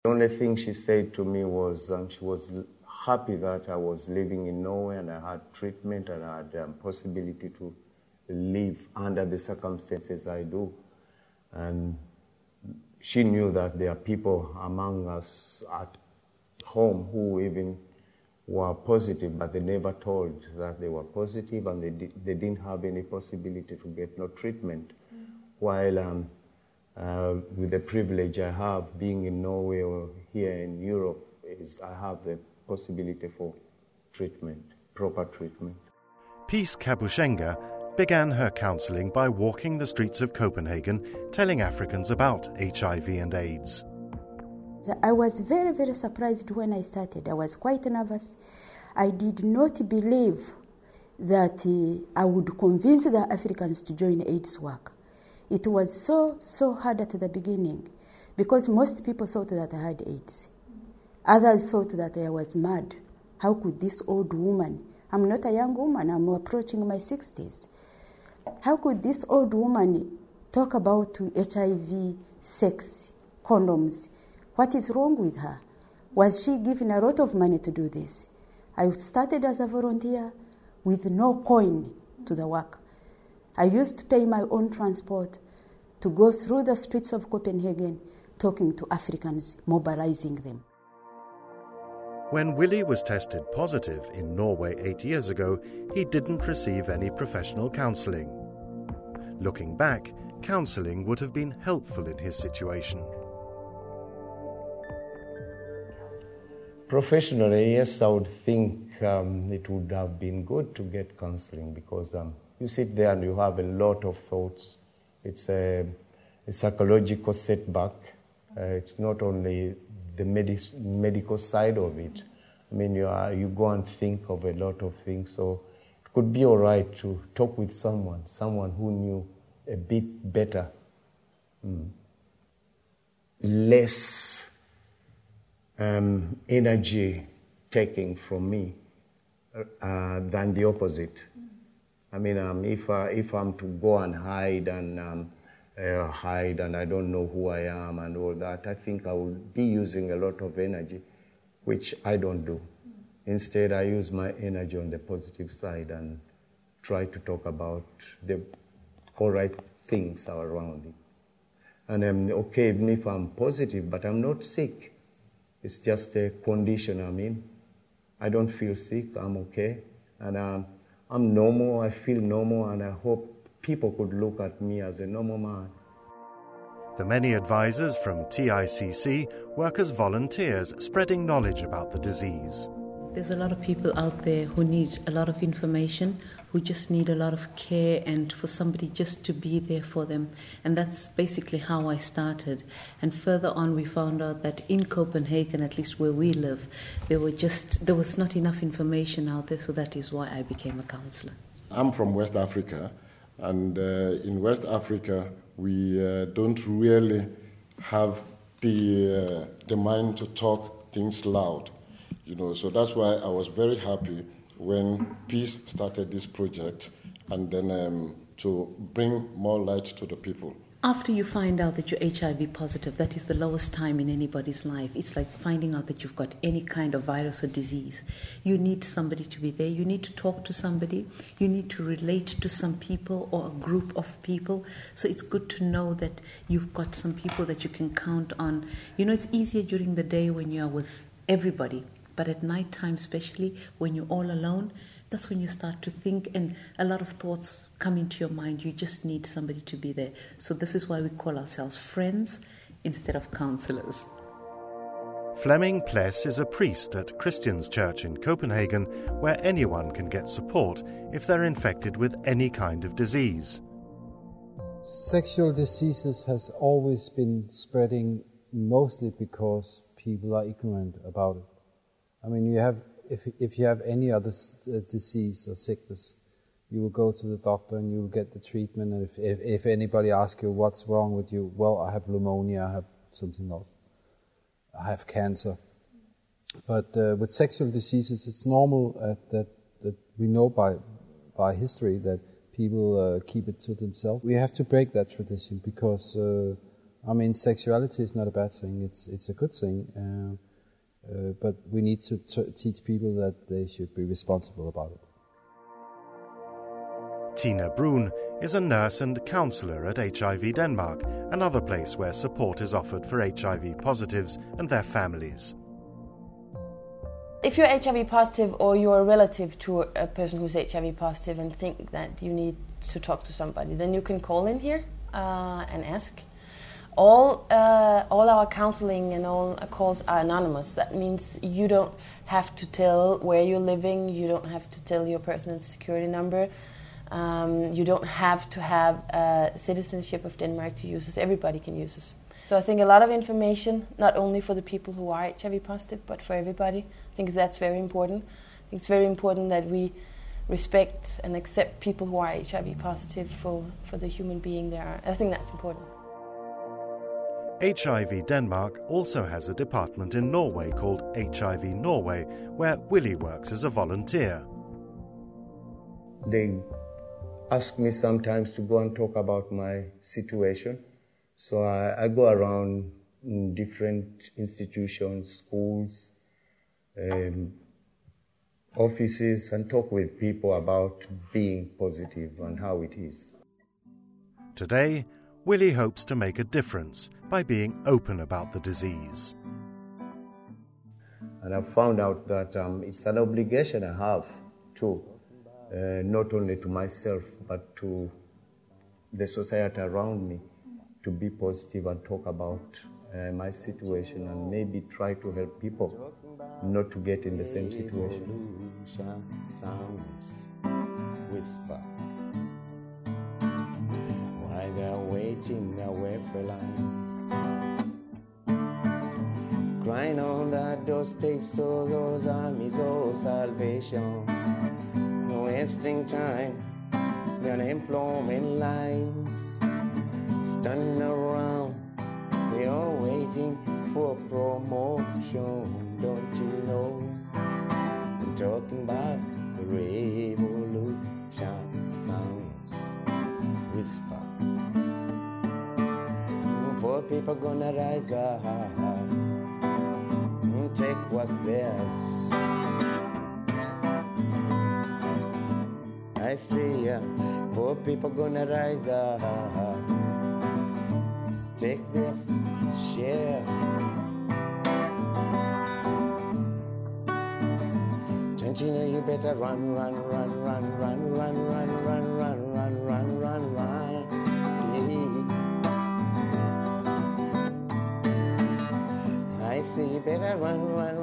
The only thing she said to me was she was happy that I was living in Norway and I had treatment and I had possibility to live under the circumstances I do. And she knew that there are people among us at home who even were positive, but they never told that they were positive and they didn't have any possibility to get no treatment. While with the privilege I have being in Norway or here in Europe, is I have the possibility for treatment, proper treatment. Peace Kabushenga began her counselling by walking the streets of Copenhagen, telling Africans about HIV and AIDS. I was very, very surprised when I started. I was quite nervous. I did not believe that I would convince the Africans to join AIDS work. It was so hard at the beginning because most people thought that I had AIDS. Others thought that I was mad. How could this old woman, I'm not a young woman, I'm approaching my 60s. How could this old woman talk about HIV, sex, condoms? What is wrong with her? Was she given a lot of money to do this? I started as a volunteer with no coin to the work. I used to pay my own transport to go through the streets of Copenhagen talking to Africans, mobilizing them. When Willy was tested positive in Norway 8 years ago, he didn't receive any professional counselling. Looking back, counselling would have been helpful in his situation. Professionally, yes, I would think it would have been good to get counselling because you sit there and you have a lot of thoughts. It's a psychological setback. It's not only the medical side of it. I mean, you go and think of a lot of things. So it could be all right to talk with someone who knew a bit better, less energy taking from me than the opposite. I mean, if I'm to go and hide and I don't know who I am and all that, I think I would be using a lot of energy, which I don't do. Instead, I use my energy on the positive side and try to talk about the all right things around it. And I'm okay even if I'm positive, but I'm not sick. It's just a condition I'm in. I don't feel sick, I'm okay. And I'm normal, I feel normal, and I hope people could look at me as a normal man. The many advisors from TICC work as volunteers, spreading knowledge about the disease. There's a lot of people out there who need a lot of information, who just need a lot of care and for somebody just to be there for them. And that's basically how I started. And further on, we found out that in Copenhagen, at least where we live, there was not enough information out there, so that is why I became a counsellor. I'm from West Africa, and in West Africa, we don't really have the mind to talk things loud. So that's why I was very happy when Peace started this project and then to bring more light to the people. After you find out that you're HIV positive, that is the lowest time in anybody's life. It's like finding out that you've got any kind of virus or disease. You need somebody to be there. You need to talk to somebody. You need to relate to some people or a group of people. So it's good to know that you've got some people that you can count on. It's easier during the day when you're with everybody. But at night time, especially when you're all alone, that's when you start to think and a lot of thoughts come into your mind. You just need somebody to be there. So this is why we call ourselves friends instead of counsellors. Flemming Pless is a priest at Christian's Church in Copenhagen, where anyone can get support if they're infected with any kind of disease. Sexual diseases has always been spreading mostly because people are ignorant about it. I mean, if you have any other disease or sickness, you will go to the doctor and you will get the treatment. And if anybody asks you what's wrong with you, well, I have pneumonia, I have something else, I have cancer. But with sexual diseases, it's normal that we know by history that people keep it to themselves. We have to break that tradition because I mean, sexuality is not a bad thing. It's a good thing. But we need to teach people that they should be responsible about it. Tina Brun is a nurse and counsellor at HIV Denmark, another place where support is offered for HIV positives and their families. If you're HIV positive or you're a relative to a person who's HIV positive and think that you need to talk to somebody, then you can call in here and ask. All our counseling and all calls are anonymous. That means you don't have to tell where you're living, you don't have to tell your personal security number, you don't have to have citizenship of Denmark to use this. Everybody can use this. So I think a lot of information, not only for the people who are HIV positive, but for everybody. I think that's very important. I think it's very important that we respect and accept people who are HIV positive for the human being they are. I think that's important. HIV Denmark also has a department in Norway called HIV Norway, where Willy works as a volunteer. They ask me sometimes to go and talk about my situation. So I go around in different institutions, schools, offices, and talk with people about being positive and how it is. Today, Willy hopes to make a difference by being open about the disease. And I found out that it's an obligation I have to, not only to myself, but to the society around me, to be positive and talk about my situation and maybe try to help people not to get in the same situation. Sounds whisper while they're waiting their way for lines, crying on the doorsteps of those armies of salvation, wasting time, the unemployment lines, standing around, they are waiting for promotion. Don't you know? I'm talking about the revolution sounds whisper. Poor people gonna rise up and take what's theirs. I see poor people gonna rise up, take their share. Don't you know you better run, run, run, run, run, run, run, run, run, run, run, run, run. Yeah. I say you better run, run,